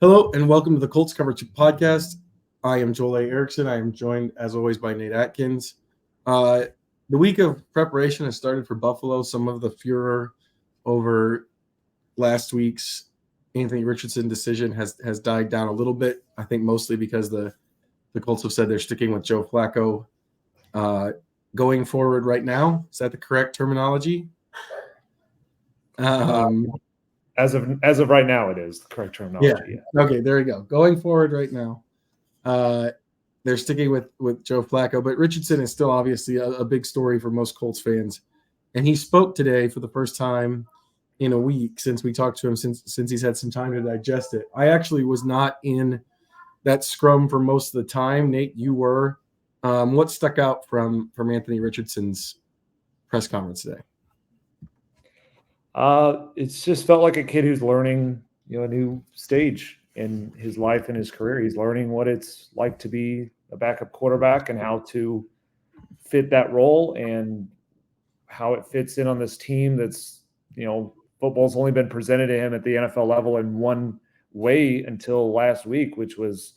Hello and welcome to the Colts Cover-2 Podcast. I am Joel A. Erickson. I am joined, as always, by Nate Atkins. The week of preparation has started for Buffalo. Some of the furor over last week's Anthony Richardson decision has died down a little bit. I think mostly because the Colts have said they're sticking with Joe Flacco going forward right now. Is that the correct terminology? As of right now, it is the correct terminology. Yeah. Okay, there we go. Going forward right now, they're sticking with Joe Flacco, but Richardson is still obviously a big story for most Colts fans. And he spoke today for the first time in a week since we talked to him, since he's had some time to digest it. I actually was not in that scrum for most of the time. Nate, you were. What stuck out from Anthony Richardson's press conference today? It's just felt like a kid who's learning, a new stage in his life and his career. He's learning what it's like to be a backup quarterback and how to fit that role and how it fits in on this team that's, football's only been presented to him at the NFL level in one way until last week, which was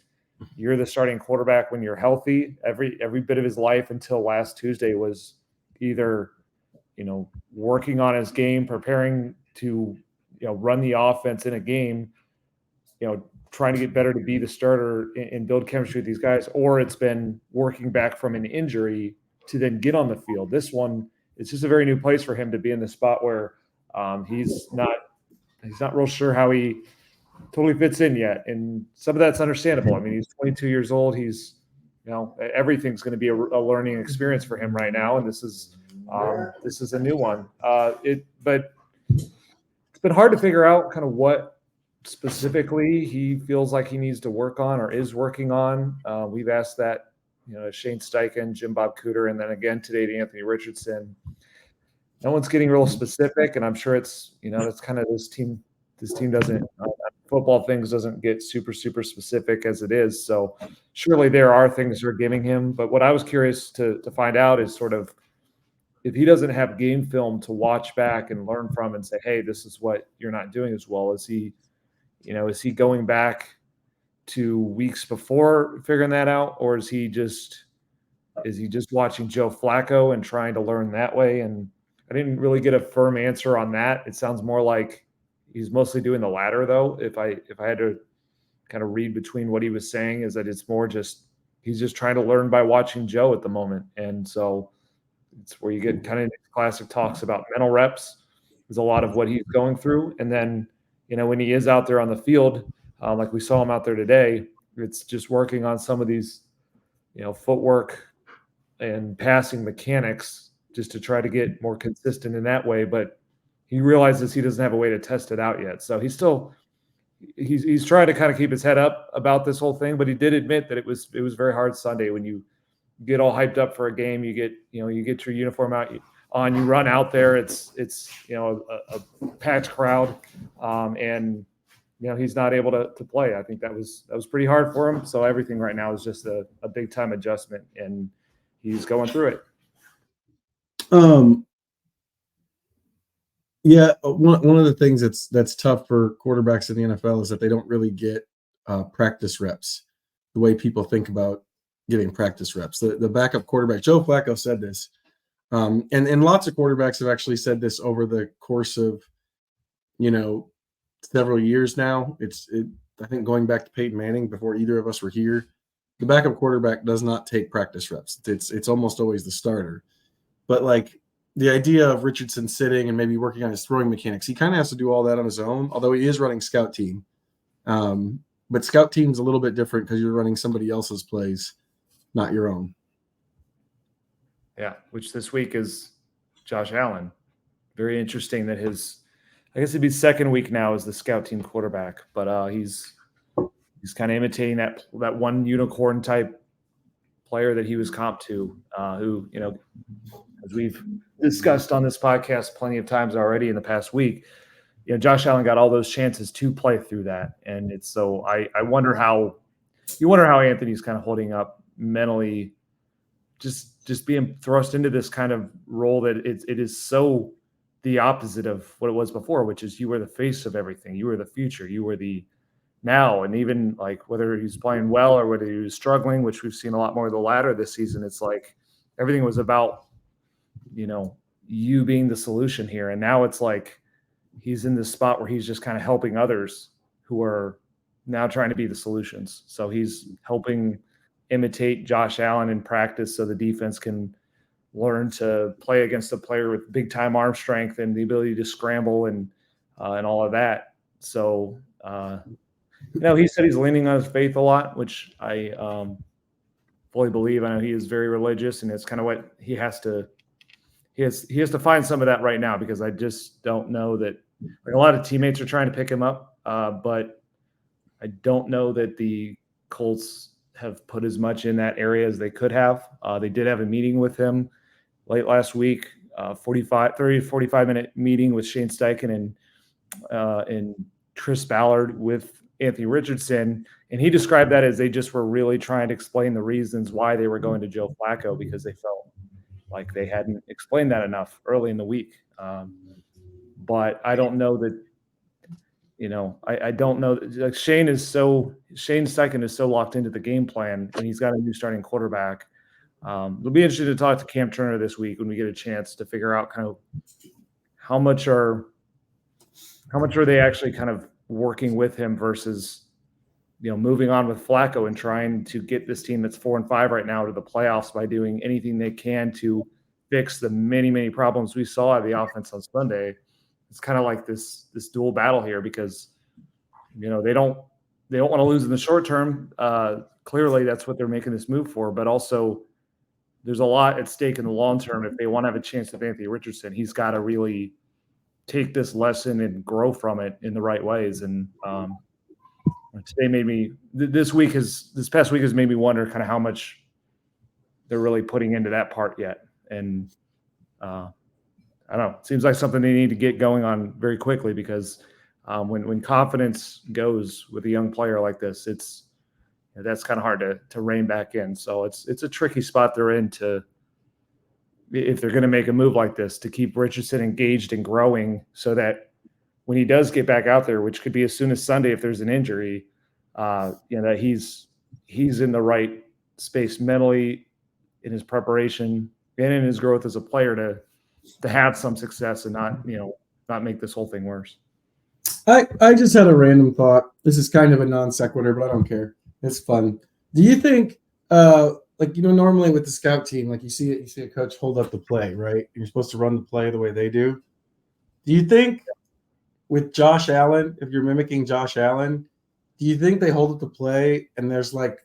you're the starting quarterback when you're healthy. Every bit of his life until last Tuesday was either working on his game, preparing to, run the offense in a game, trying to get better to be the starter and build chemistry with these guys, or it's been working back from an injury to then get on the field. This one, it's just a very new place for him to be in the spot where he's not real sure how he totally fits in yet. And some of that's understandable. I mean, he's 22 years old. He's, everything's going to be a learning experience for him right now. And this is a new one. But it's been hard to figure out kind of what specifically he feels like he needs to work on or is working on. We've asked that, Shane Steichen, Jim Bob Cooter, and then again today to Anthony Richardson. No one's getting real specific, and I'm sure it's, that's kind of this team doesn't football things doesn't get super specific as it is. So surely there are things they're giving him. But what I was curious to find out is sort of, if he doesn't have game film to watch back and learn from and say, hey, this is what you're not doing as well, is he going back to weeks before figuring that out? Or is he just watching Joe Flacco and trying to learn that way? And I didn't really get a firm answer on that. It sounds more like he's mostly doing the latter, though. If I had to kind of read between what he was saying, is that it's more just he's just trying to learn by watching Joe at the moment. And so it's where you get kind of classic talks about mental reps is a lot of what he's going through. And then, when he is out there on the field, like we saw him out there today, it's just working on some of these, footwork and passing mechanics just to try to get more consistent in that way. But he realizes he doesn't have a way to test it out yet. So he's trying to kind of keep his head up about this whole thing, but he did admit that it was very hard Sunday when you get all hyped up for a game, you get your uniform on, you run out there. It's a packed crowd, and he's not able to play. I think that was pretty hard for him. So everything right now is just a big time adjustment, and he's going through it. Yeah, one of the things that's tough for quarterbacks in the NFL is that they don't really get practice reps the way people think about getting practice reps. The backup quarterback, Joe Flacco, said this, and lots of quarterbacks have actually said this over the course of several years now. I think going back to Peyton Manning before either of us were here, the backup quarterback does not take practice reps. It's almost always the starter. But like the idea of Richardson sitting and maybe working on his throwing mechanics, he kind of has to do all that on his own, although he is running scout team. But scout team's a little bit different because you're running somebody else's plays, not your own. Yeah, which this week is Josh Allen. Very interesting that I guess it'd be second week now as the scout team quarterback, but he's kind of imitating that one unicorn type player that he was comped to, who, as we've discussed on this podcast plenty of times already in the past week, Josh Allen got all those chances to play through that. And it's so I wonder how Anthony's kind of holding up mentally, just being thrust into this kind of role that it is so the opposite of what it was before, which is you were the face of everything. You were the future. You were the now. And even like whether he's playing well or whether he was struggling, which we've seen a lot more of the latter this season, it's like everything was about, you being the solution here. And now it's like he's in this spot where he's just kind of helping others who are now trying to be the solutions. So he's helping imitate Josh Allen in practice so the defense can learn to play against a player with big time arm strength and the ability to scramble and all of that. So, he said he's leaning on his faith a lot, which I fully believe. I know he is very religious, and it's kind of what he has to find some of that right now, because I just don't know that, like, a lot of teammates are trying to pick him up, but I don't know that the Colts have put as much in that area as they could have. They did have a meeting with him late last week, 30 to 45-minute meeting with Shane Steichen and Chris Ballard with Anthony Richardson. And he described that as they just were really trying to explain the reasons why they were going to Joe Flacco, because they felt like they hadn't explained that enough early in the week. But I don't know that, I don't know. Like Shane Steichen is so locked into the game plan, and he's got a new starting quarterback. It'll be interesting to talk to Cam Turner this week when we get a chance to figure out kind of how much are they actually kind of working with him versus, moving on with Flacco and trying to get this team that's 4-5 right now to the playoffs by doing anything they can to fix the many, many problems we saw at the offense on Sunday. It's kind of like this dual battle here, because, they don't want to lose in the short term. Clearly that's what they're making this move for, but also there's a lot at stake in the long term. If they want to have a chance with Anthony Richardson, he's got to really take this lesson and grow from it in the right ways. And this past week has made me wonder kind of how much they're really putting into that part yet. And I don't know, it seems like something they need to get going on very quickly, because when confidence goes with a young player like this, that's kind of hard to rein back in. So it's a tricky spot they're in if they're going to make a move like this, to keep Richardson engaged and growing, so that when he does get back out there, which could be as soon as Sunday if there's an injury, that he's in the right space mentally, in his preparation and in his growth as a player to have some success and not make this whole thing worse. I just had a random thought. This is kind of a non sequitur, but I don't care. It's fun. Do you think, normally with the scout team, like you see a coach hold up the play, right? And you're supposed to run the play the way they do. Do you think with Josh Allen, if you're mimicking Josh Allen, do you think they hold up the play and there's like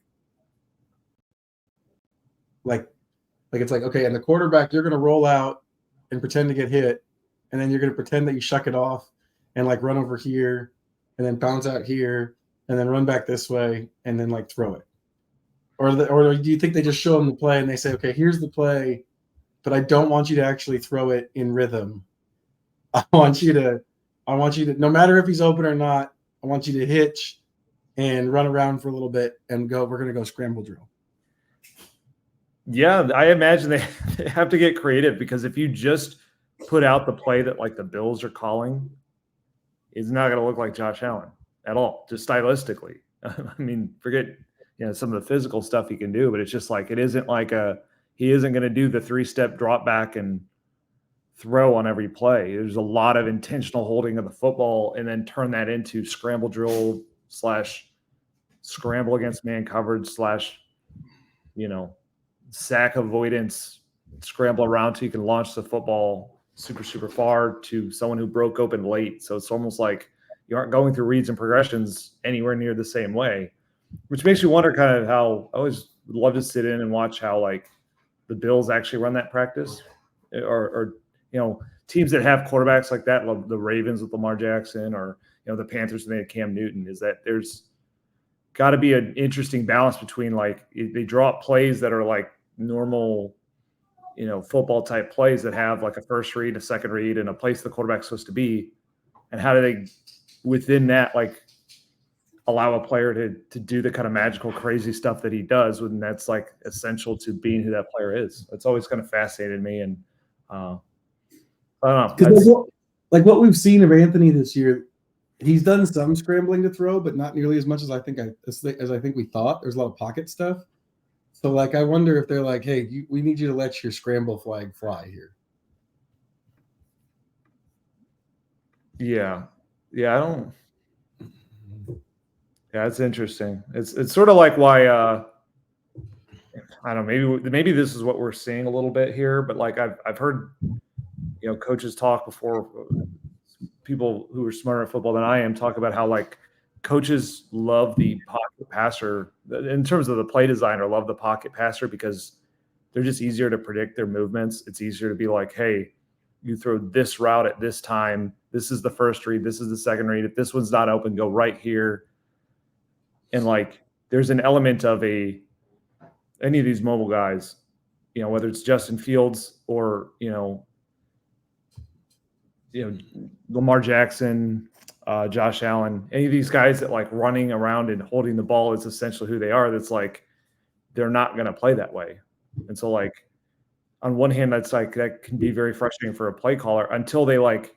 it's like, okay, and the quarterback, you're going to roll out and pretend to get hit, and then you're going to pretend that you shuck it off and like run over here and then bounce out here and then run back this way and then like throw it? Or do you think they just show them the play and they say, okay, here's the play, but I don't want you to actually throw it in rhythm. I want you to, no matter if he's open or not, I want you to hitch and run around for a little bit and we're going to go scramble drill. Yeah, I imagine they have to get creative, because if you just put out the play that like the Bills are calling, it's not going to look like Josh Allen at all, just stylistically. I mean, forget some of the physical stuff he can do, but it's just like he isn't going to do the 3-step drop back and throw on every play. There's a lot of intentional holding of the football and then turn that into scramble drill / scramble against man coverage / sack avoidance, scramble around so you can launch the football super, super far to someone who broke open late. So it's almost like you aren't going through reads and progressions anywhere near the same way, which makes you wonder kind of how I always would love to sit in and watch how like the Bills actually run that practice, or teams that have quarterbacks like that, the Ravens with Lamar Jackson, or the Panthers when they had Cam Newton, is that there's got to be an interesting balance between like they draw up plays that are like normal, football type plays that have like a first read, a second read, and a place the quarterback's supposed to be, and how do they within that like allow a player to do the kind of magical, crazy stuff that he does when that's like essential to being who that player is. It's always kind of fascinated me, and I don't know. Like what we've seen of Anthony this year, He's done some scrambling to throw, but not nearly as much as I think we thought. There's a lot of pocket stuff. So, like, I wonder if they're like, hey, we need you to let your scramble flag fly here. Yeah. Yeah, I don't. Yeah, it's interesting. It's sort of like why I don't know, maybe this is what we're seeing a little bit here, but like I've heard coaches talk before, people who are smarter at football than I am talk about how like coaches love the pocket passer in terms of the play designer, love the pocket passer because they're just easier to predict their movements. It's easier to be like, hey, you throw this route at this time. This is the first read. This is the second read. If this one's not open, go right here. And like, there's an element of any of these mobile guys, whether it's Justin Fields or, Lamar Jackson, Josh Allen, any of these guys that like running around and holding the ball is essentially who they are. That's like, they're not going to play that way. And so like, on one hand, that can be very frustrating for a play caller until they like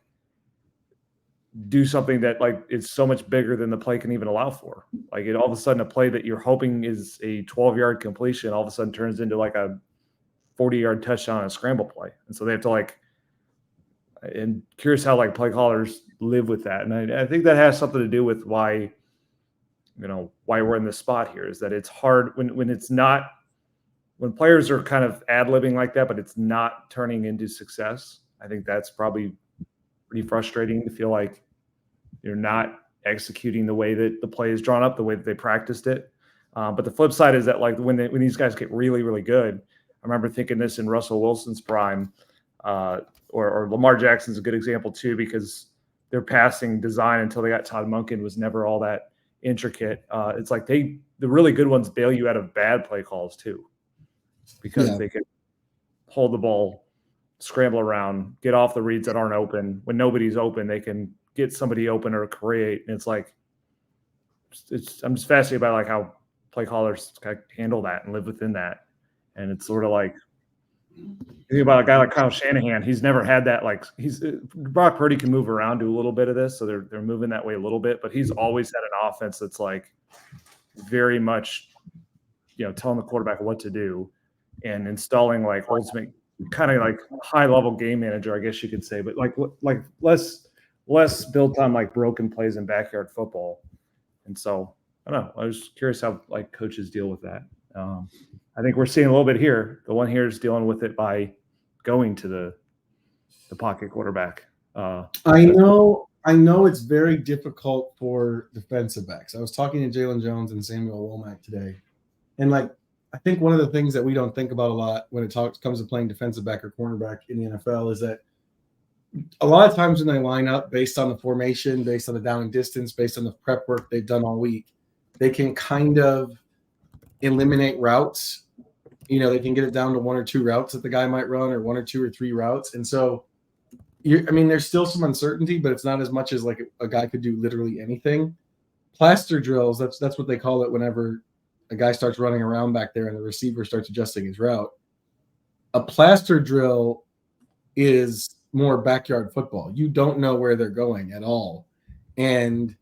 do something that like is so much bigger than the play can even allow for. Like all of a sudden a play that you're hoping is a 12-yard completion all of a sudden turns into like a 40-yard touchdown on a scramble play. And so they have to like, and curious how like play callers live with that. And I think that has something to do with why we're in this spot here, is that it's hard when players are kind of ad-libbing like that, but it's not turning into success. I think that's probably pretty frustrating to feel like you're not executing the way that the play is drawn up, the way that they practiced it. But the flip side is that like when these guys get really, really good, I remember thinking this in Russell Wilson's prime, or Lamar Jackson's a good example too, because their passing design until they got Todd Monken was never all that intricate. It's like the really good ones bail you out of bad play calls too, because they can hold the ball, scramble around, get off the reads that aren't open. When nobody's open, they can get somebody open or create. And it's like, I'm just fascinated by like how play callers kind of handle that and live within that. And it's sort of like, think about a guy like Kyle Shanahan. He's never had that. Like Brock Purdy can move around, do a little bit of this. So they're moving that way a little bit, but he's always had an offense that's like very much, telling the quarterback what to do and installing like ultimate kind of like high level game manager, I guess you could say, but like less built on like broken plays in backyard football. And so I don't know. I was curious how like coaches deal with that. I think we're seeing a little bit here. The one here is dealing with it by going to the pocket quarterback. I know it's very difficult for defensive backs. I was talking to Jalen Jones and Samuel Womack today, and like I think one of the things that we don't think about a lot when it comes to playing defensive back or cornerback in the NFL is that a lot of times when they line up based on the formation, based on the down and distance, based on the prep work they've done all week, they can kind of eliminate routes. They can get it down to one or two routes that the guy might run, or one or two or three routes. And so, there's still some uncertainty, but it's not as much as like a guy could do literally anything. Plaster drills, that's what they call it whenever a guy starts running around back there and the receiver starts adjusting his route. A plaster drill is more backyard football. You don't know where they're going at all. And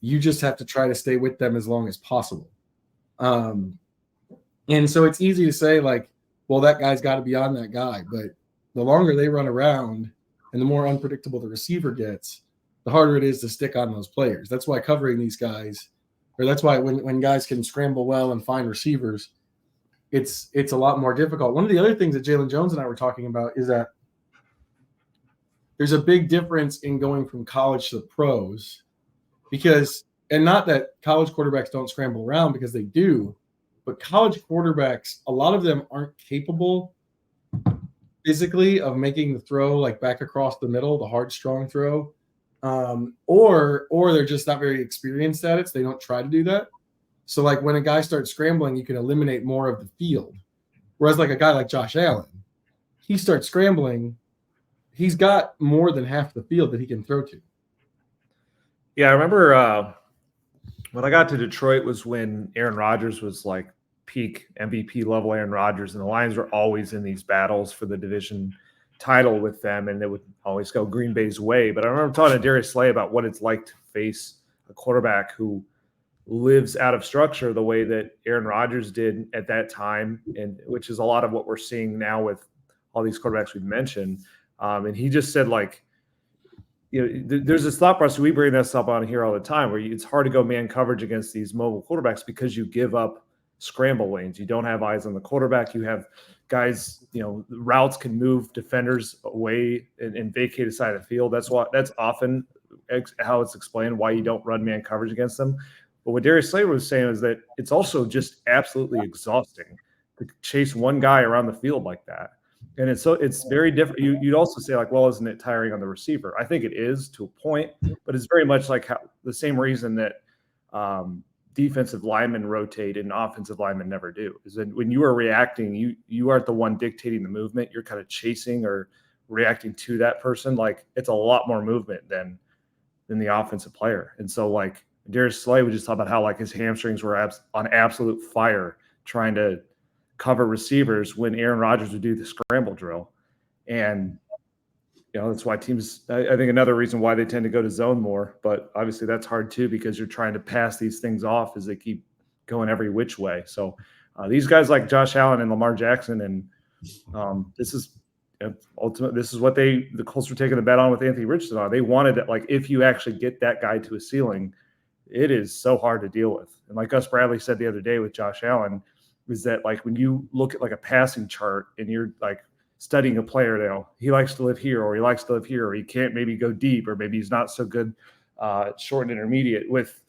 you just have to try to stay with them as long as possible. And so it's easy to say like, well, that guy's got to be on that guy. But the longer they run around and the more unpredictable the receiver gets, the harder it is to stick on those players. That's why covering these guys, or that's why when guys can scramble well and find receivers, it's a lot more difficult. One of the other things that Jalen Jones and I were talking about is that there's a big difference in going from college to the pros, because, and not that college quarterbacks don't scramble around, because they do, but college quarterbacks, a lot of them aren't capable physically of making the throw like back across the middle, the hard, strong throw, or they're just not very experienced at it, so they don't try to do that. So like when a guy starts scrambling, you can eliminate more of the field. Whereas like a guy like Josh Allen, he starts scrambling, he's got more than half the field that he can throw to. Yeah, I remember when I got to Detroit was when Aaron Rodgers was like peak MVP level Aaron Rodgers, and the Lions were always in these battles for the division title with them, and it would always go Green Bay's way. But I remember talking to Darius Slay about what it's like to face a quarterback who lives out of structure the way that Aaron Rodgers did at that time, and which is a lot of what we're seeing now with all these quarterbacks we've mentioned. And he just said, like, there's this thought process. We bring this up on here all the time where it's hard to go man coverage against these mobile quarterbacks because you give up scramble lanes. You don't have eyes on the quarterback. You have guys, routes can move defenders away and vacate a side of the field. That's often how it's explained why you don't run man coverage against them. But what Darius Slay was saying is that it's also just absolutely exhausting to chase one guy around the field like that. And it's very different. You'd also say, like, well, isn't it tiring on the receiver? I think it is to a point, but it's very much like the same reason that defensive linemen rotate and offensive linemen never do. Is that when you are reacting, you aren't the one dictating the movement. You're kind of chasing or reacting to that person. Like, it's a lot more movement than the offensive player. And so, like, Darius Slay would just talk about how, like, his hamstrings were on absolute fire trying to cover receivers when Aaron Rodgers would do the scramble drill. And, that's why teams, I think another reason why they tend to go to zone more, but obviously that's hard too, because you're trying to pass these things off as they keep going every which way. So these guys like Josh Allen and Lamar Jackson, and this is ultimately, this is what the Colts were taking the bet on with Anthony Richardson on. They wanted it. Like, if you actually get that guy to a ceiling, it is so hard to deal with. And like Gus Bradley said the other day with Josh Allen, is that, like, when you look at like a passing chart and you're like studying a player, he likes to live here, or he likes to live here, or he can't maybe go deep, or maybe he's not so good short and intermediate. With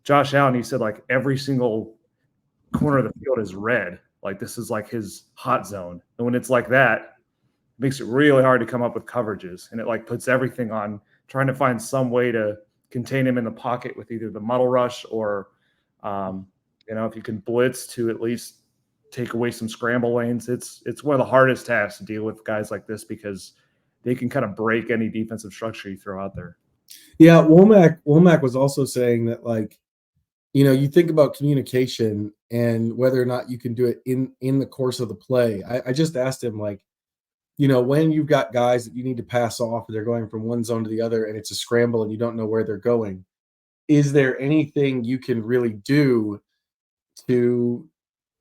Josh Allen, he said, like, every single corner of the field is red. Like, this is like his hot zone. And when it's like that, it makes it really hard to come up with coverages. And it, like, puts everything on trying to find some way to contain him in the pocket with either the muddle rush or, if you can blitz to at least take away some scramble lanes. It's one of the hardest tasks to deal with guys like this, because they can kind of break any defensive structure you throw out there. Yeah, Womack was also saying that, like, you think about communication and whether or not you can do it in the course of the play. I just asked him, like, when you've got guys that you need to pass off, they're going from one zone to the other and it's a scramble and you don't know where they're going, is there anything you can really do to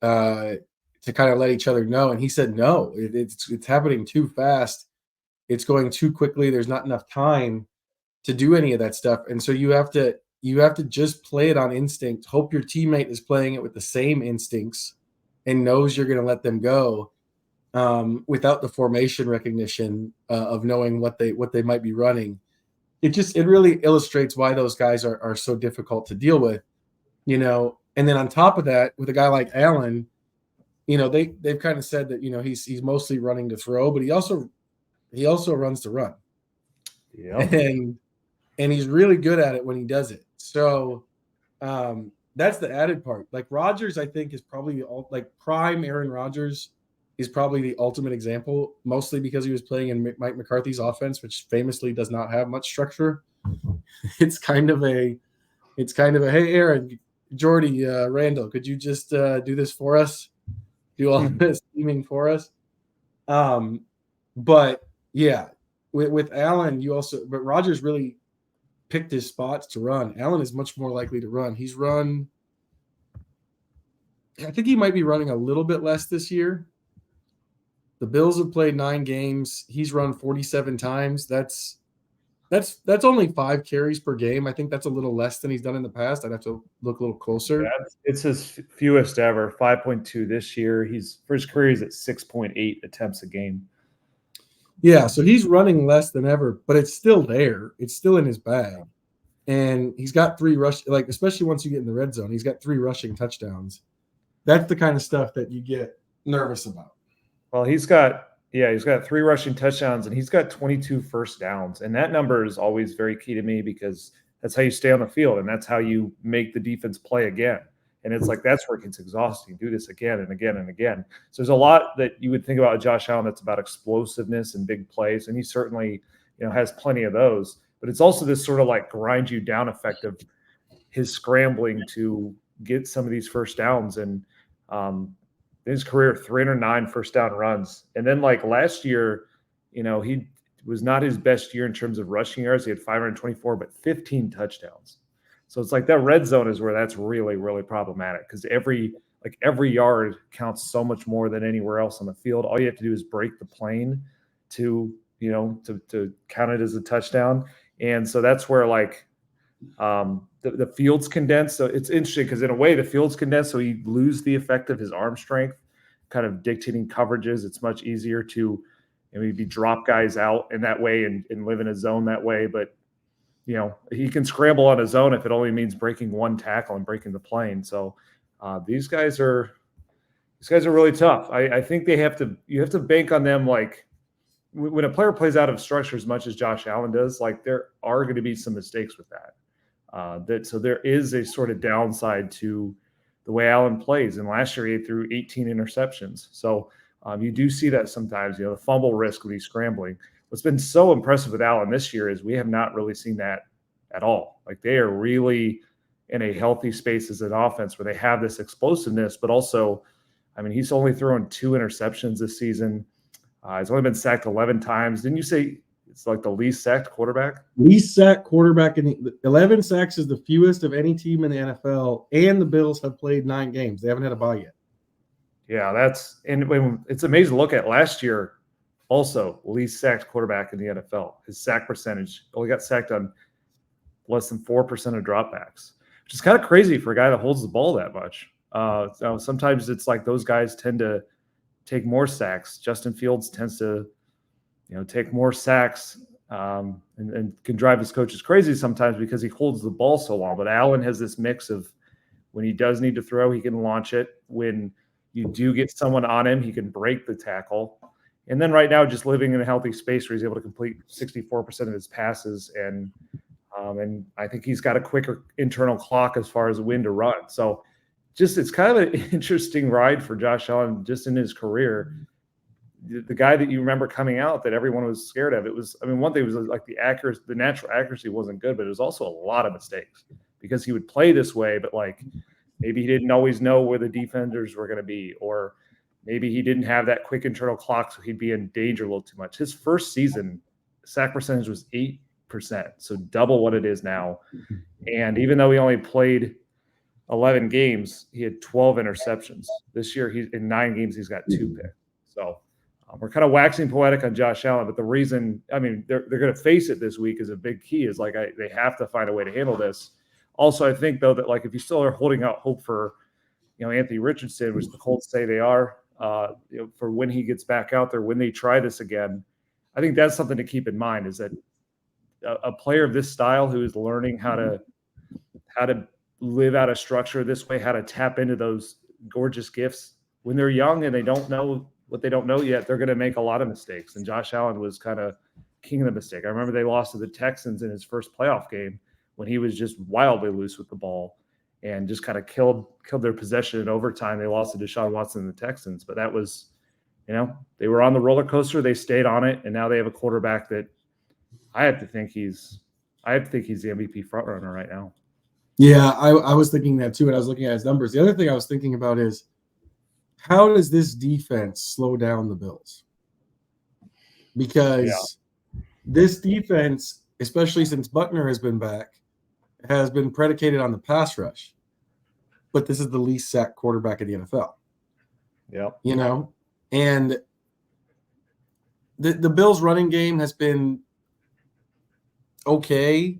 kind of let each other know? And he said, no, it's happening too fast. It's going too quickly. There's not enough time to do any of that stuff. And so you have to just play it on instinct. Hope your teammate is playing it with the same instincts and knows you're going to let them go, without the formation recognition of knowing what they might be running. It really illustrates why those guys are so difficult to deal with, And then on top of that, with a guy like Allen, they've kind of said that, he's mostly running to throw, but he also runs to run. Yeah. And he's really good at it when he does it. So that's the added part. Like, Rodgers, I think, is probably prime Aaron Rodgers is probably the ultimate example, mostly because he was playing in Mike McCarthy's offense, which famously does not have much structure. It's kind of a hey, Aaron, Jordy, Randall, could you just do this for us? Do all this scheming for us? But yeah, with Allen, but Rodgers really picked his spots to run. Allen is much more likely to run. I think he might be running a little bit less this year. The Bills have played 9 games. He's run 47 times. That's only 5 carries per game. I think that's a little less than he's done in the past. I'd have to look a little closer. Yeah, it's his fewest ever, 5.2 this year. For his career, he's at 6.8 attempts a game. Yeah, so he's running less than ever, but it's still there. It's still in his bag. And he's got 3 especially once you get in the red zone, he's got 3 rushing touchdowns. That's the kind of stuff that you get nervous about. Well, he's got 3 rushing touchdowns, and he's got 22 first downs. And that number is always very key to me, because that's how you stay on the field, and that's how you make the defense play again. And it's like, that's where it gets exhausting. Do this again and again and again. So there's a lot that you would think about Josh Allen that's about explosiveness and big plays, and he certainly, has plenty of those. But it's also this sort of like grind you down effect of his scrambling to get some of these first downs. And in his career, 309 first down runs. And then, like, last year, he was not his best year in terms of rushing yards. He had 524, but 15 touchdowns. So it's like that red zone is where that's really, really problematic because every yard counts so much more than anywhere else on the field. All you have to do is break the plane to count it as a touchdown. And so that's where the field's condensed. So it's interesting because in a way the field's condensed, so you lose the effect of his arm strength, kind of dictating coverages. It's much easier to maybe drop guys out in that way and live in a zone that way. But he can scramble on a zone if it only means breaking one tackle and breaking the plane. So these guys are really tough. I think you have to bank on them. Like when a player plays out of structure as much as Josh Allen does, like there are going to be some mistakes with that. So there is a sort of downside to the way Allen plays. And last year he threw 18 interceptions. So you do see that sometimes, the fumble risk when he's scrambling. What's been so impressive with Allen this year is we have not really seen that at all. Like they are really in a healthy space as an offense where they have this explosiveness, but also, he's only thrown 2 interceptions this season. He's only been sacked 11 times. Didn't you say it's like the least sacked quarterback? Least sacked quarterback in the 11 sacks is the fewest of any team in the NFL, and the Bills have played 9 games. They haven't had a bye yet. Yeah, it's amazing to look at. Last year, also least sacked quarterback in the NFL. His sack percentage only got sacked on less than 4% of dropbacks, which is kind of crazy for a guy that holds the ball that much. So sometimes it's like those guys tend to take more sacks. Justin Fields tends to, take more sacks and can drive his coaches crazy sometimes because he holds the ball so long. But Allen has this mix of when he does need to throw, he can launch it. When you do get someone on him, he can break the tackle. And then right now, just living in a healthy space where he's able to complete 64% of his passes. And I think he's got a quicker internal clock as far as when to run. So it's kind of an interesting ride for Josh Allen just in his career. The guy that you remember coming out that everyone was scared of, it was, one thing was like the natural accuracy wasn't good, but it was also a lot of mistakes because he would play this way, but like maybe he didn't always know where the defenders were going to be, or maybe he didn't have that quick internal clock, so he'd be in danger a little too much. His first season, sack percentage was 8%, so double what it is now. And even though he only played 11 games, he had 12 interceptions. This year, in 9 games, he's got 2 picks. So we're kind of waxing poetic on Josh Allen, but the reason, they're going to face it this week is a big key is like they have to find a way to handle this. Also, I think, though, that like if you still are holding out hope for, Anthony Richardson, which the Colts say they are, for when he gets back out there, when they try this again, I think that's something to keep in mind is that a player of this style who is learning how to live out a structure this way, how to tap into those gorgeous gifts when they're young and they don't know what they don't know yet, they're going to make a lot of mistakes. And Josh Allen was kind of king of the mistake. I remember they lost to the Texans in his first playoff game when he was just wildly loose with the ball and just kind of killed their possession in overtime. They lost to Deshaun Watson and the Texans, but that was, they were on the roller coaster. They stayed on it, and now they have a quarterback that I have to think he's the MVP frontrunner right now. Yeah, I was thinking that too, and I was looking at his numbers. The other thing I was thinking about is how does this defense slow down the Bills? Because this defense, especially since Buckner has been back, has been predicated on the pass rush. But this is the least sacked quarterback in the NFL. Yeah. And the Bills' running game has been okay.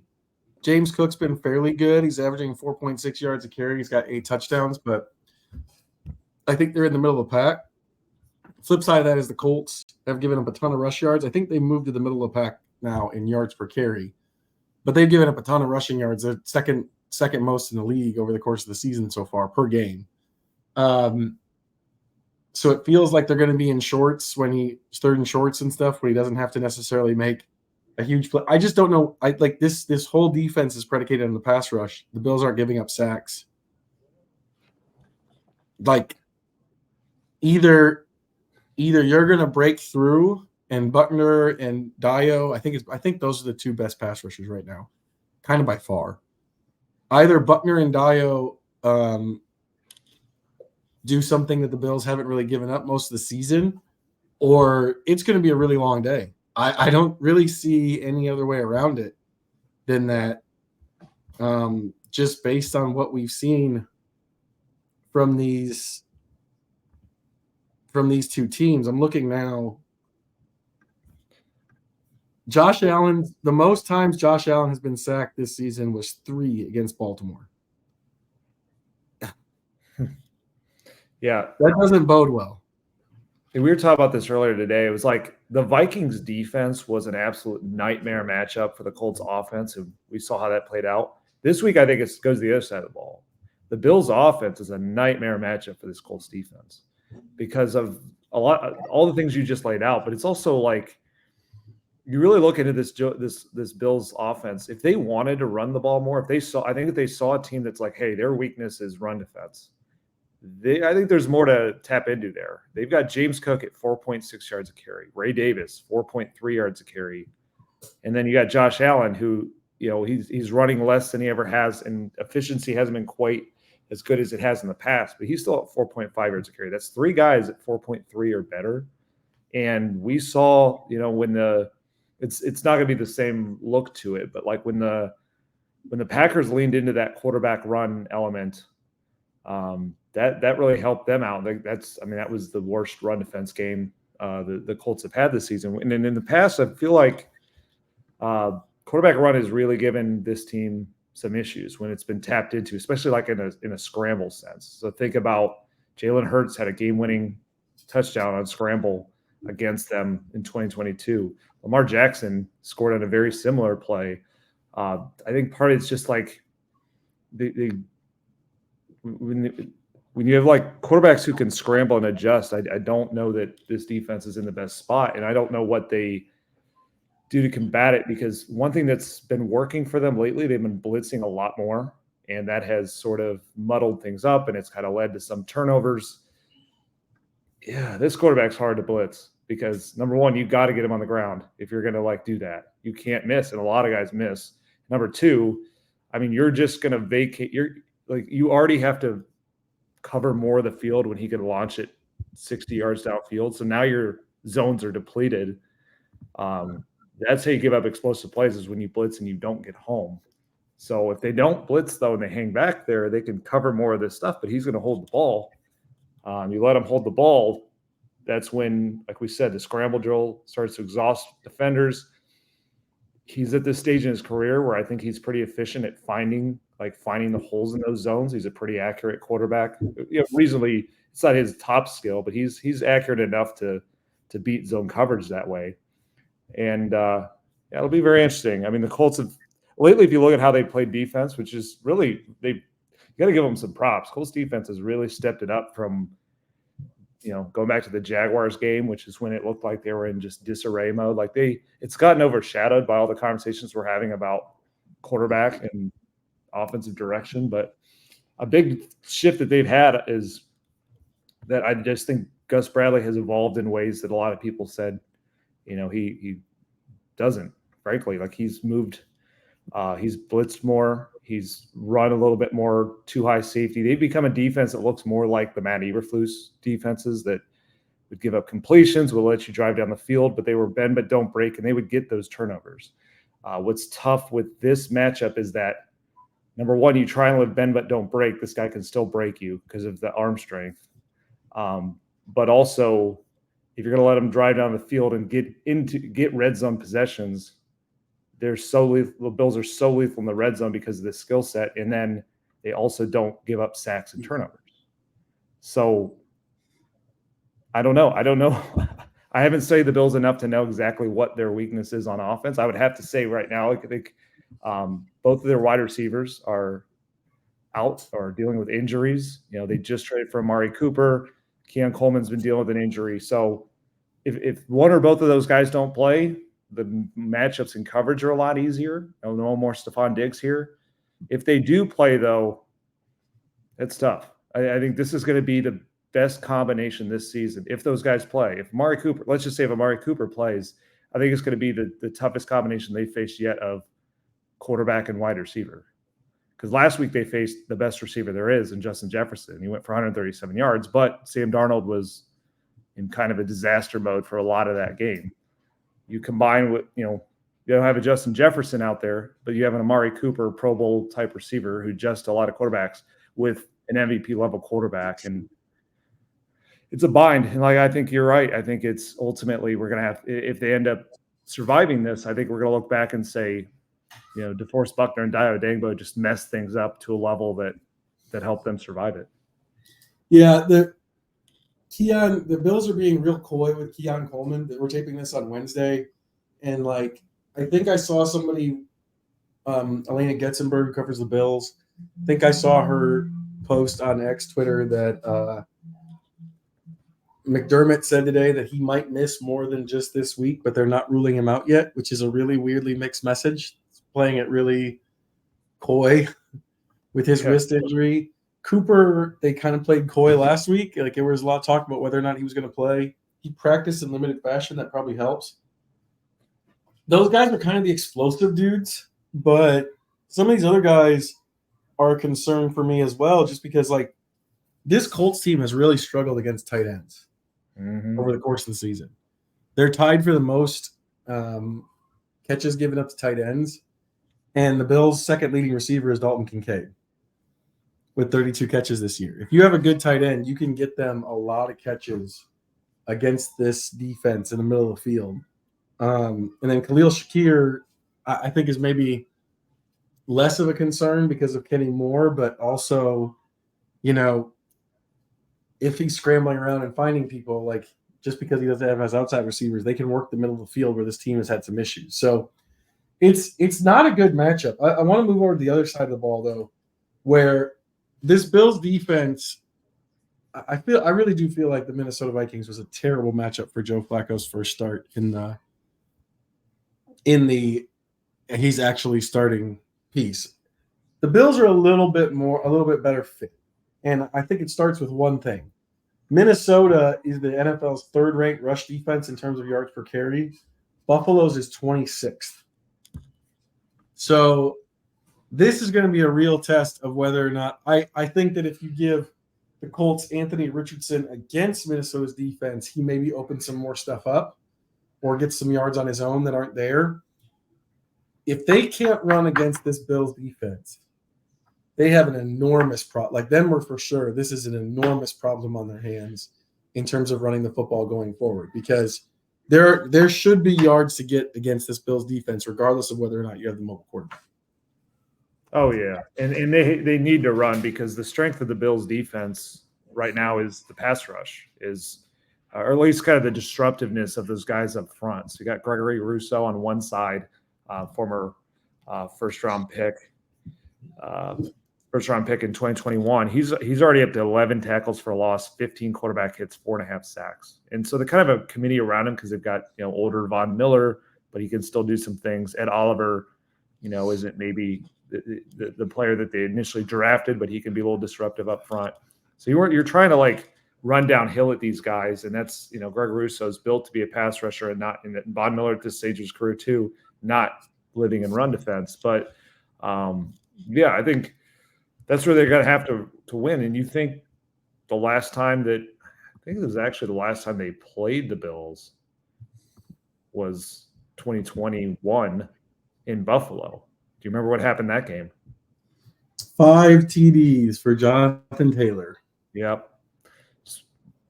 James Cook's been fairly good. He's averaging 4.6 yards a carry. He's got 8 touchdowns, but I think they're in the middle of the pack. Flip side of that is the Colts have given up a ton of rush yards. I think they moved to the middle of the pack now in yards per carry, but they've given up a ton of rushing yards. They're second most in the league over the course of the season so far per game. So it feels like they're going to be in shorts when he's third and shorts and stuff, where he doesn't have to necessarily make a huge play. I just don't know. This whole defense is predicated on the pass rush. The Bills aren't giving up sacks. Like either you're going to break through, and Buckner and Dio, I think those are the 2 best pass rushers right now, kind of by far. Either Buckner and Dio do something that the Bills haven't really given up most of the season, or it's going to be a really long day. I don't really see any other way around it than that. Just based on what we've seen from these two teams. I'm looking now. Josh Allen, the most times Josh Allen has been sacked this season was 3 against Baltimore. Yeah. That doesn't bode well. We were talking about this earlier today. It was like the Vikings defense was an absolute nightmare matchup for the Colts offense, and we saw how that played out. This week, I think it goes to the other side of the ball. The Bills offense is a nightmare matchup for this Colts defense because of all the things you just laid out, but it's also like you really look into this Bills offense. If they wanted to run the ball more, if they saw a team that's like, hey, their weakness is run defense. I think there's more to tap into there. They've got James Cook at 4.6 yards a carry, Ray Davis 4.3 yards a carry, and then you got Josh Allen, who he's running less than he ever has, and efficiency hasn't been quite as good as it has in the past, but he's still at 4.5 yards a carry. That's 3 guys at 4.3 or better, and we saw when it's not going to be the same look to it, but like when the Packers leaned into that quarterback run element. That really helped them out. That was the worst run defense game the Colts have had this season. And in the past, I feel like quarterback run has really given this team some issues when it's been tapped into, especially like in a scramble sense. So think about Jalen Hurts had a game-winning touchdown on scramble against them in 2022. Lamar Jackson scored on a very similar play. I think part of it's just like when you have like quarterbacks who can scramble and adjust, I don't know that this defense is in the best spot, and I don't know what they do to combat it, because one thing that's been working for them lately, they've been blitzing a lot more, and that has sort of muddled things up, and it's kind of led to some turnovers. Yeah, this quarterback's hard to blitz because, number one, you got to get him on the ground if you're going to do that. You can't miss, and a lot of guys miss. Number two, you're just going to vacate. You already have to cover more of the field when he could launch it 60 yards downfield. So now your zones are depleted. That's how you give up explosive plays, is when you blitz and you don't get home. So if they don't blitz, though, and they hang back there, they can cover more of this stuff, but he's going to hold the ball. You let him hold the ball, that's when, like we said, the scramble drill starts to exhaust defenders. He's at this stage in his career where I think he's pretty efficient at finding the holes in those zones. He's a pretty accurate quarterback. Reasonably, it's not his top skill, but he's accurate enough to beat zone coverage that way. And it'll be very interesting. The Colts have lately, if you look at how they played defense, which is really, you got to give them some props. Colts defense has really stepped it up from, going back to the Jaguars game, which is when it looked like they were in just disarray mode. It's gotten overshadowed by all the conversations we're having about quarterback and offensive direction. But a big shift that they've had is that I just think Gus Bradley has evolved in ways that a lot of people said, he doesn't, frankly. He's moved, he's blitzed more, he's run a little bit more too high safety. They've become a defense that looks more like the Matt Eberflus defenses that would give up completions, will let you drive down the field, but they were bend but don't break, and they would get those turnovers. What's tough with this matchup is that, number one, you try and live bend but don't break. This guy can still break you because of the arm strength. But also, if you're going to let him drive down the field and get red zone possessions, the Bills are so lethal in the red zone because of this skill set, and then they also don't give up sacks and turnovers. So I don't know. I haven't studied the Bills enough to know exactly what their weakness is on offense. I would have to say right now, I think both of their wide receivers are out or dealing with injuries. They just traded for Amari Cooper. Keon Coleman's been dealing with an injury. So if one or both of those guys don't play, the matchups and coverage are a lot easier. No more Stephon Diggs here. If they do play, though, it's tough. I think this is going to be the best combination this season if those guys play. If Amari Cooper, let's just say if Amari Cooper plays, I think it's going to be the toughest combination they faced yet of quarterback and wide receiver. Because last week they faced the best receiver there is in Justin Jefferson. He went for 137 yards, but Sam Darnold was in kind of a disaster mode for a lot of that game. you combine with, you don't have a Justin Jefferson out there, but you have an Amari Cooper Pro Bowl type receiver who adjusts a lot of quarterbacks with an MVP level quarterback. And it's a bind. And I think you're right. I think it's ultimately we're going to have, if they end up surviving this, I think we're going to look back and say, DeForest Buckner and Dio Dangbo just messed things up to a level that helped them survive it. Yeah, the Bills are being real coy with Keon Coleman. We're taping this on Wednesday, and I think I saw somebody, Elena Getzenberg, who covers the Bills. I think I saw her post on X Twitter that McDermott said today that he might miss more than just this week, but they're not ruling him out yet, which is a really weirdly mixed message. It's playing it really coy with his wrist injury. Cooper, they kind of played coy last week. There was a lot of talk about whether or not he was going to play. He practiced in limited fashion. That probably helps. Those guys are kind of the explosive dudes, but some of these other guys are a concern for me as well, just because this Colts team has really struggled against tight ends over the course of the season. They're tied for the most catches given up to tight ends, and the Bills' second leading receiver is Dalton Kincaid with 32 catches this year. If you have a good tight end, you can get them a lot of catches against this defense in the middle of the field. And then Khalil Shakir, I think, is maybe less of a concern because of Kenny Moore, but also, if he's scrambling around and finding people, just because he doesn't have his outside receivers, they can work the middle of the field where this team has had some issues. So it's not a good matchup. I want to move over to the other side of the ball, though, where this Bills defense, I really do feel like the Minnesota Vikings was a terrible matchup for Joe Flacco's first start in the he's actually starting piece. The Bills are a little bit better fit. And I think it starts with one thing. Minnesota is the NFL's third-ranked rush defense in terms of yards per carry. Buffalo's is 26th. So this is going to be a real test of whether or not I think that if you give the Colts Anthony Richardson against Minnesota's defense, he maybe opens some more stuff up or gets some yards on his own that aren't there. If they can't run against this Bills defense, they have an enormous problem. Denver, for sure, this is an enormous problem on their hands in terms of running the football going forward, because there should be yards to get against this Bills defense, regardless of whether or not you have the mobile quarterback. Oh, yeah. And they need to run, because the strength of the Bills defense right now is the pass rush, or at least kind of the disruptiveness of those guys up front. So you got Gregory Rousseau on one side, former first-round pick in 2021. He's already up to 11 tackles for a loss, 15 quarterback hits, 4.5 sacks. And so they kind of have a committee around him because they've got, older Von Miller, but he can still do some things. Ed Oliver, isn't maybe the player that they initially drafted, but he can be a little disruptive up front. So you're trying to run downhill at these guys, and that's, Greg Rousseau is built to be a pass rusher, and not in Von Miller at this stage of his career too, not living in run defense. But yeah, I think that's where they're going to have to win. And you think the last time it was actually the last time they played the Bills was 2021 in Buffalo. Do you remember what happened that game? 5 TDs for Jonathan Taylor. Yep.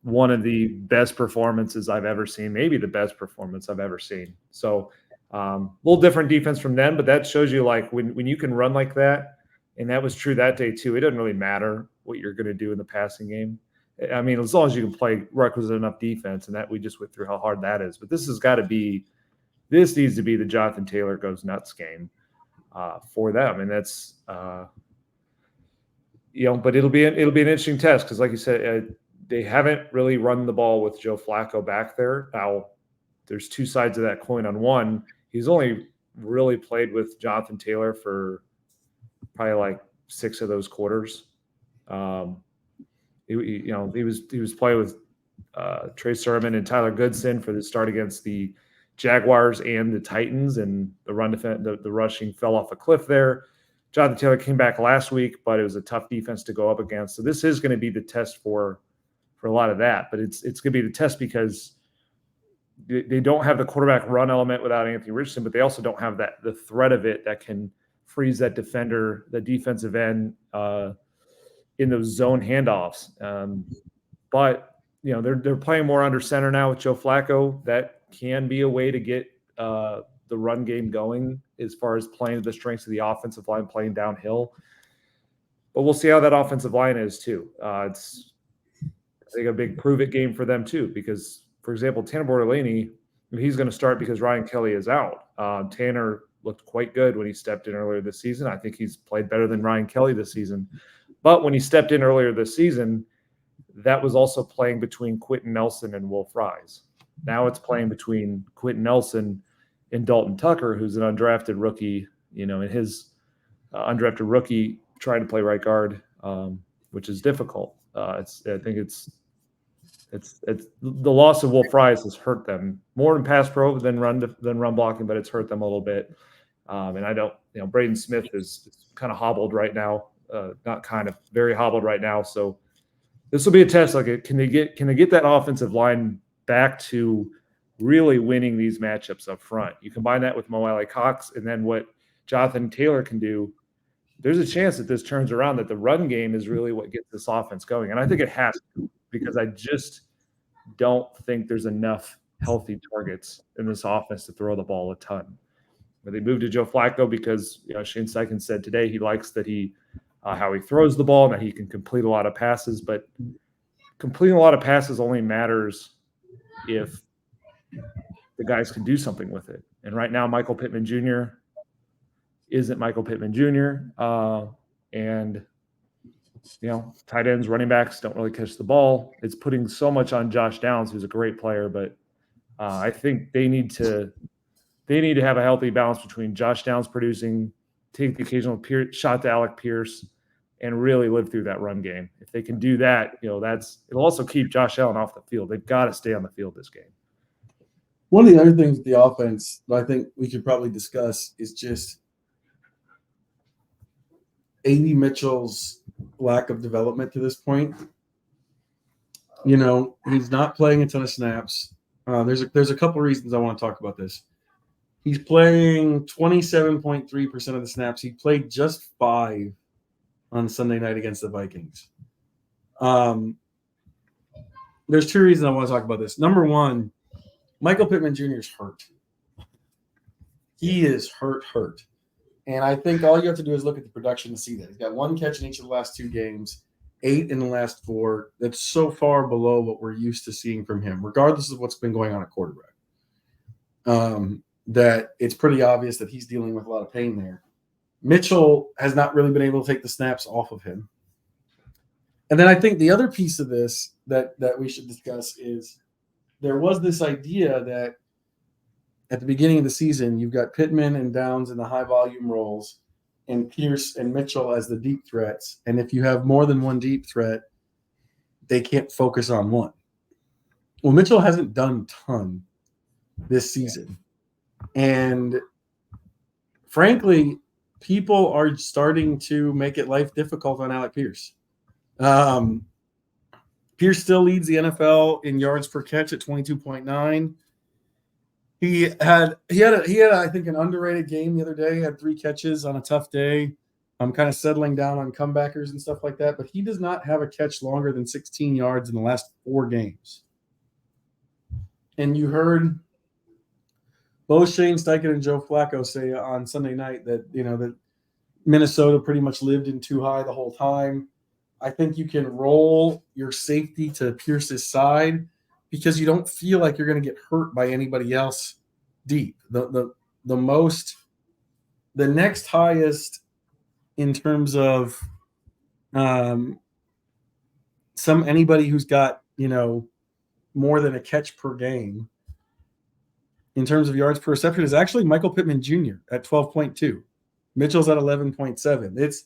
One of the best performances I've ever seen, maybe the best performance I've ever seen. So a little different defense from then, but that shows you when you can run like that, and that was true that day too. It doesn't really matter what you're going to do in the passing game. I mean, as long as you can play requisite enough defense, and that we just went through how hard that is. But this needs to be the Jonathan Taylor goes nuts game for them, and that's but it'll be an interesting test, because like you said, they haven't really run the ball with Joe Flacco back there. Now, there's two sides of that coin. On one, he's only really played with Jonathan Taylor for probably 6 of those quarters. He was playing with Trey Sermon and Tyler Goodson for the start against the Jaguars and the Titans, and the run defense, the rushing fell off a cliff there. Jonathan Taylor came back last week, but it was a tough defense to go up against. So this is going to be the test for a lot of that. But it's going to be the test because they don't have the quarterback run element without Anthony Richardson, but they also don't have the threat of it that can freeze that defender, the defensive end in those zone handoffs. But they're playing more under center now with Joe Flacco. That can be a way to get the run game going as far as playing the strengths of the offensive line, playing downhill. But we'll see how that offensive line is too. It's I think a big prove it game for them too, because for example, Tanner Bortolini, he's going to start because Ryan Kelly is out. Tanner looked quite good when he stepped in earlier this season. I think he's played better than Ryan Kelly this season. But when he stepped in earlier this season, that was also playing between Quentin Nelson and Wolf Rise. Now it's playing between Quentin Nelson and Dalton Tucker, who's an undrafted rookie, and his undrafted rookie trying to play right guard, which is difficult. I think it's the loss of Wolf Rise has hurt them more in pass pro than run blocking, but it's hurt them a little bit. And I don't, Braden Smith is kind of hobbled right now, very hobbled right now. So this will be a test. Like, can they get that offensive line back to really winning these matchups up front? You combine that with Mo Alley Cox, and then what Jonathan Taylor can do. There's a chance that this turns around, that the run game is really what gets this offense going. And I think it has to, because I just don't think there's enough healthy targets in this offense to throw the ball a ton. But they moved to Joe Flacco because Shane Steichen said today he likes that how he throws the ball and that he can complete a lot of passes. But completing a lot of passes only matters if the guys can do something with it. And right now, Michael Pittman Jr. isn't Michael Pittman Jr. And tight ends, running backs don't really catch the ball. It's putting so much on Josh Downs, who's a great player, but I think they need to have a healthy balance between Josh Downs producing, take the occasional shot to Alec Pierce, and really live through that run game. If they can do that, it'll also keep Josh Allen off the field. They've got to stay on the field this game. One of the other things with the offense that I think we could probably discuss is just A.D. Mitchell's lack of development to this point. He's not playing a ton of snaps. There's a couple reasons I want to talk about this. He's playing 27.3% of the snaps. He played just 5 on Sunday night against the Vikings. There's 2 reasons I want to talk about this. Number one, Michael Pittman Jr. is hurt. He is hurt. And I think all you have to do is look at the production to see that. He's got 1 catch in each of the last 2 games, 8 in the last 4. That's so far below what we're used to seeing from him, regardless of what's been going on at quarterback. That it's pretty obvious that he's dealing with a lot of pain there. Mitchell has not really been able to take the snaps off of him. And then I think the other piece of this that we should discuss is there was this idea that at the beginning of the season, you've got Pittman and Downs in the high volume roles and Pierce and Mitchell as the deep threats. And if you have more than one deep threat, they can't focus on one. Well, Mitchell hasn't done a ton this season. And frankly, people are starting to make it life difficult on Alec Pierce. Pierce still leads the NFL in yards per catch at 22.9. He had I think an underrated game the other day. He had 3 catches on a tough day. I'm kind of settling down on comebackers and stuff like that, but he does not have a catch longer than 16 yards in the last 4 games. And you heard both Shane Steichen and Joe Flacco say on Sunday night that that Minnesota pretty much lived in too high the whole time. I think you can roll your safety to Pierce's side because you don't feel like you're going to get hurt by anybody else deep. The next highest in terms of anybody who's got more than a catch per game in terms of yards per reception is actually Michael Pittman Jr. at 12.2. Mitchell's at 11.7.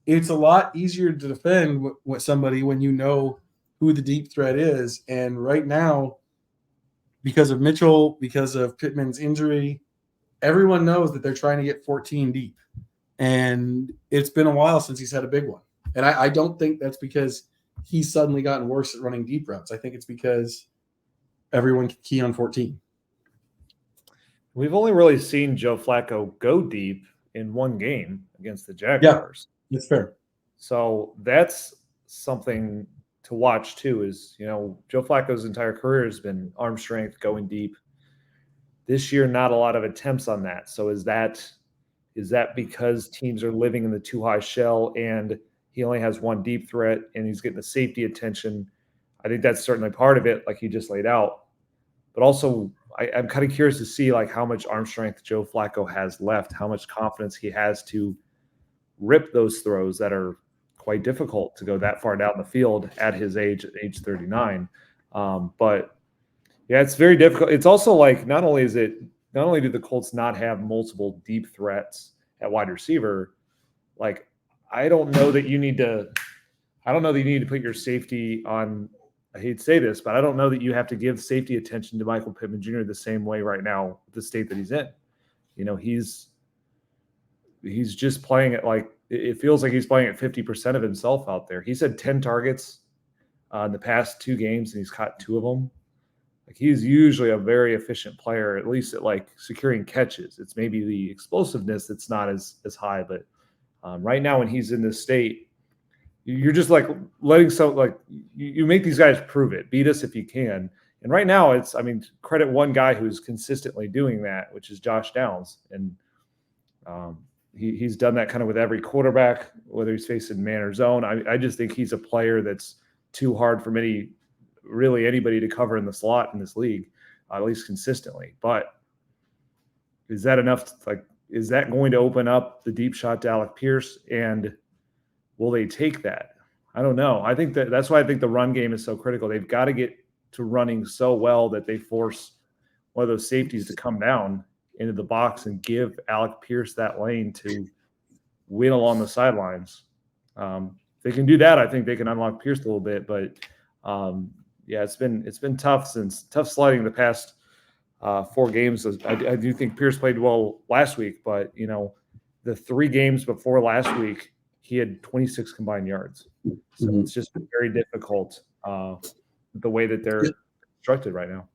It's a lot easier to defend with somebody when you know who the deep threat is. And right now, because of Mitchell, because of Pittman's injury, everyone knows that they're trying to get 14 deep. And it's been a while since he's had a big one. And I don't think that's because he's suddenly gotten worse at running deep routes. I think it's because everyone can key on 14. We've only really seen Joe Flacco go deep in one game against the Yeah, Jaguars. that's fair. So that's something to watch too, is, Joe Flacco's entire career has been arm strength, going deep. This year, not a lot of attempts on that. So is that because teams are living in the too high shell and he only has one deep threat and he's getting the safety attention? I think that's certainly part of it, like he just laid out. But also, I'm kind of curious to see like how much arm strength Joe Flacco has left, how much confidence he has to rip those throws that are quite difficult to go that far down the field at his age 39. But yeah, it's very difficult. It's also like not only do the Colts not have multiple deep threats at wide receiver, like I don't know that you need to put your safety on. I hate to say this, but I don't know that you have to give safety attention to Michael Pittman Jr. the same way right now, the state that he's in. He's just playing it like it feels like he's playing at 50% of himself out there. He's had 10 targets in the past 2 games, and he's caught 2 of them. Like he's usually a very efficient player, at least at like securing catches. It's maybe the explosiveness that's not as high, but right now when he's in this state, you're just like letting you make these guys prove it. Beat us if you can. And right now credit one guy who's consistently doing that, which is Josh Downs. And he's done that kind of with every quarterback, whether he's facing man or zone. I just think he's a player that's too hard for anybody to cover in the slot in this league, at least consistently. But is that enough? Is that going to open up the deep shot to Alec Pierce? And will they take that? I don't know. I think that's why I think the run game is so critical. They've got to get to running so well that they force one of those safeties to come down into the box and give Alec Pierce that lane to win along the sidelines. If they can do that, I think they can unlock Pierce a little bit. But yeah, it's been tough sledding the past 4 games. I do think Pierce played well last week, but the 3 games before last week, he had 26 combined yards. So It's just very difficult the way that they're constructed right now.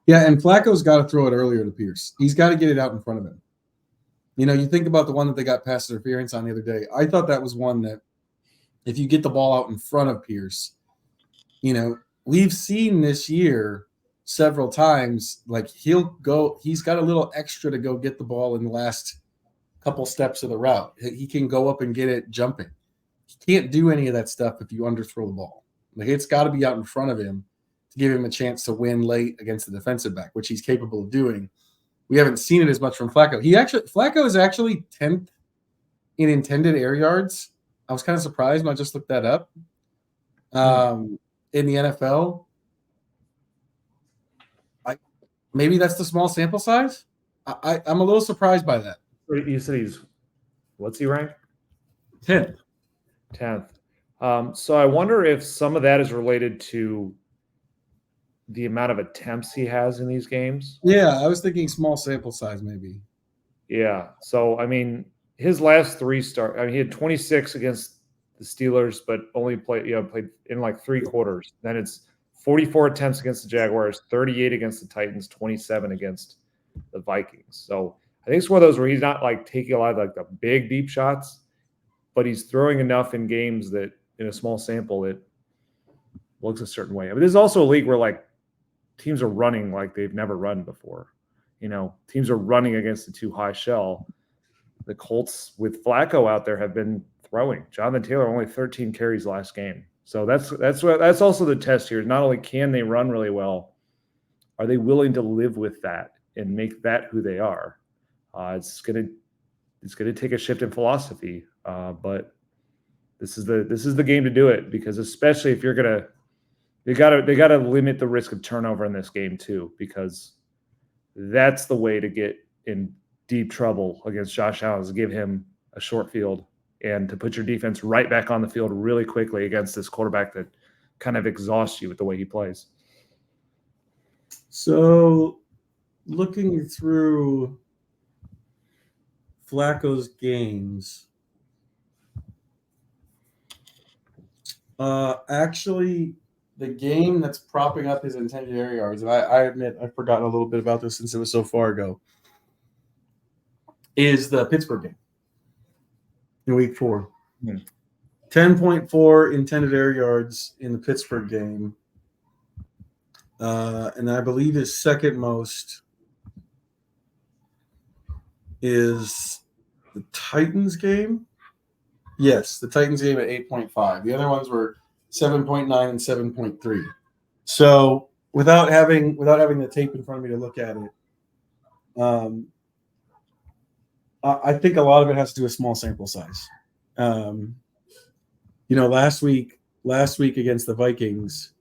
Yeah, and Flacco's got to throw it earlier to Pierce. He's got to get it out in front of him. You think about the one that they got pass interference on the other day. I thought that was one that if you get the ball out in front of Pierce, we've seen this year several times, like he's got a little extra to go get the ball in the last couple steps of the route. He can go up and get it jumping. He can't do any of that stuff if you underthrow the ball. Like it's got to be out in front of him to give him a chance to win late against the defensive back, which he's capable of doing. We haven't seen it as much from Flacco. Flacco is actually 10th in intended air yards. I was kind of surprised when I just looked that up. In the NFL, maybe that's the small sample size. I'm a little surprised by that. You said what's he ranked? 10th. 10th. So I wonder if some of that is related to the amount of attempts he has in these games. Yeah, I was thinking small sample size maybe. Yeah. So, his last 3 starts, he had 26 against the Steelers, but only played in like 3 quarters. Then it's 44 attempts against the Jaguars, 38 against the Titans, 27 against the Vikings. So I think it's one of those where he's not like taking a lot of like the big deep shots, but he's throwing enough in games that in a small sample it looks a certain way. This is also a league where like teams are running like they've never run before. Teams are running against the too high shell. The Colts with Flacco out there have been throwing. Jonathan Taylor only 13 carries last game. So that's also the test here. Not only can they run really well, are they willing to live with that and make that who they are? It's gonna take a shift in philosophy, but this is the game to do it, because especially if they gotta limit the risk of turnover in this game too, because that's the way to get in deep trouble against Josh Allen, is to give him a short field and to put your defense right back on the field really quickly against this quarterback that kind of exhausts you with the way he plays. So looking through Flacco's games, actually the game that's propping up his intended air yards, and I admit I've forgotten a little bit about this since it was so far ago. is the Pittsburgh game in week 4. 10.4 intended air yards in the Pittsburgh game. And I believe his second most is the Titans game. Yes, the Titans game at 8.5. The other ones were 7.9 and 7.3. So without having the tape in front of me to look at it, I think a lot of it has to do with small sample size. Last week against the Vikings,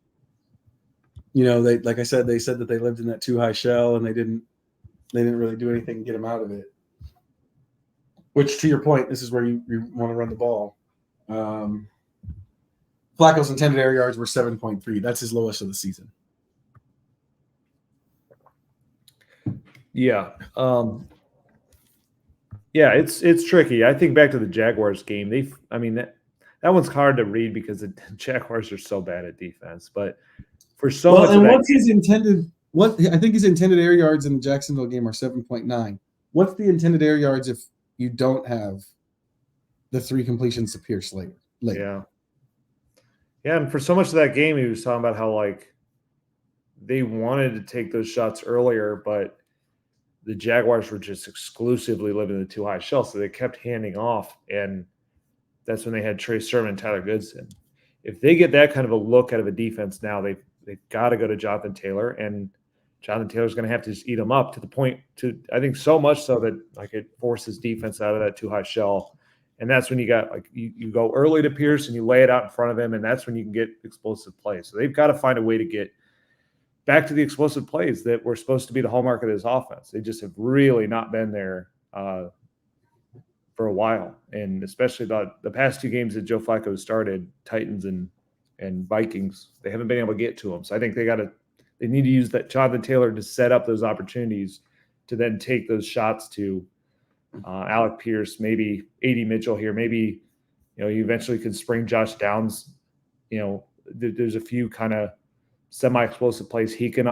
they, like I said, they said that they lived in that too high shell and they didn't really do anything to get him out of it. Which, to your point, this is where you want to run the ball. Flacco's intended air yards were 7.3. That's his lowest of the season. Yeah. It's tricky. I think back to the Jaguars game. That one's hard to read because the Jaguars are so bad at defense. But for so much of that, what's his intended? I think his intended air yards in the Jacksonville game are 7.9. What's the intended air yards if you don't have the 3 completions to Pierce later? Yeah, and for so much of that game, he was talking about how they wanted to take those shots earlier, but the Jaguars were just exclusively living in the too high shell, so they kept handing off, and that's when they had Trey Sermon and Tyler Goodson. If they get that kind of a look out of a defense now, they've got to go to Jonathan Taylor, and Jonathan Taylor's going to have to just eat them up to the point I think so much so that it forces defense out of that too high shell. And that's when you got you go early to Pierce and you lay it out in front of him, and that's when you can get explosive plays. So they've got to find a way to get back to the explosive plays that were supposed to be the hallmark of this offense. They just have really not been there for a while. And especially the past 2 games that Joe Flacco started, Titans and Vikings, they haven't been able to get to them. So I think they need to use that Jonathan Taylor to set up those opportunities to then take those shots to Alec Pierce, maybe A.D. Mitchell here. Maybe, you eventually can spring Josh Downs. There's a few kind of semi-explosive plays he can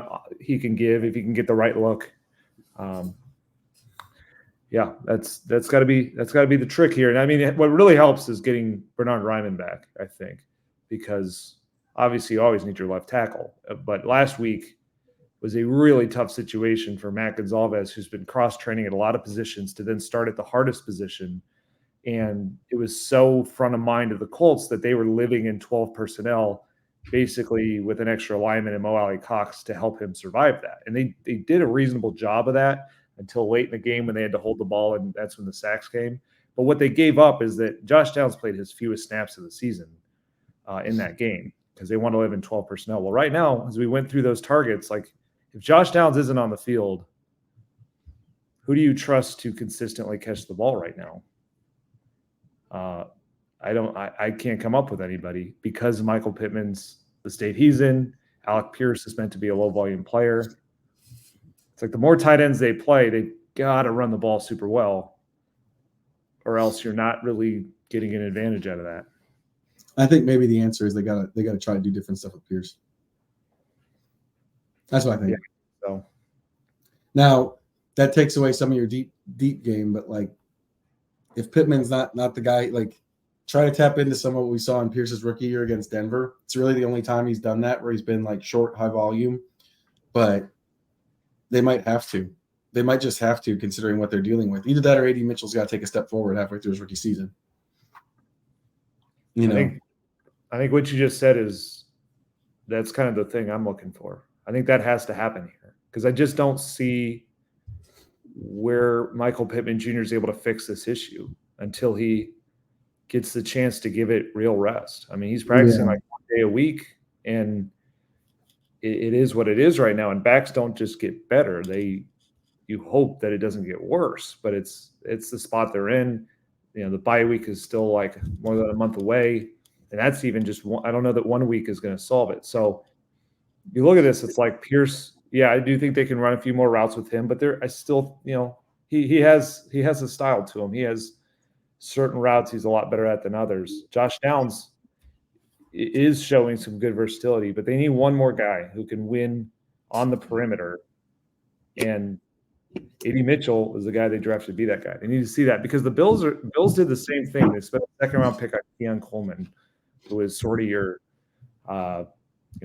give if he can get the right look. That's got to be the trick here. And what really helps is getting Bernard Ryman back, I think, because obviously you always need your left tackle. But last week was a really tough situation for Matt Gonzalez, who's been cross-training at a lot of positions to then start at the hardest position. And it was so front of mind of the Colts that they were living in 12 personnel, basically with an extra lineman and Mo Alley Cox to help him survive that. And they did a reasonable job of that until late in the game when they had to hold the ball, and that's when the sacks came. But what they gave up is that Josh Downs played his fewest snaps of the season in that game because they want to live in 12 personnel. Well, right now, as we went through those targets, if Josh Downs isn't on the field, who do you trust to consistently catch the ball right now? I can't come up with anybody because Michael Pittman's the state he's in. Alec Pierce is meant to be a low volume player. It's the more tight ends they play, they got to run the ball super well, or else you're not really getting an advantage out of that. I think maybe the answer is they gotta try to do different stuff with Pierce. That's what I think. Yeah, so now that takes away some of your deep game, but if Pittman's not the guy, try to tap into some of what we saw in Pierce's rookie year against Denver. It's really the only time he's done that where he's been short, high volume, but they might have to. They might just have to, considering what they're dealing with. Either that or A.D. Mitchell's got to take a step forward halfway through his rookie season. I think what you just said that's kind of the thing I'm looking for. I think that has to happen here because I just don't see where Michael Pittman Jr. is able to fix this issue until he gets the chance to give it real rest. He's practicing 1 day a week, and it is what it is right now. And backs don't just get better; you hope that it doesn't get worse. But it's the spot they're in. The bye week is still more than a month away, and that's even just one. I don't know that 1 week is going to solve it. So you look at this; it's Pierce. Yeah, I do think they can run a few more routes with him, but I still, he has a style to him. He has certain routes he's a lot better at than others. Josh Downs is showing some good versatility, but they need one more guy who can win on the perimeter and A.D. Mitchell is the guy they drafted to be that guy. They need to see that because the Bills did the same thing. They spent a second round pick on Keon Coleman, who is sort of your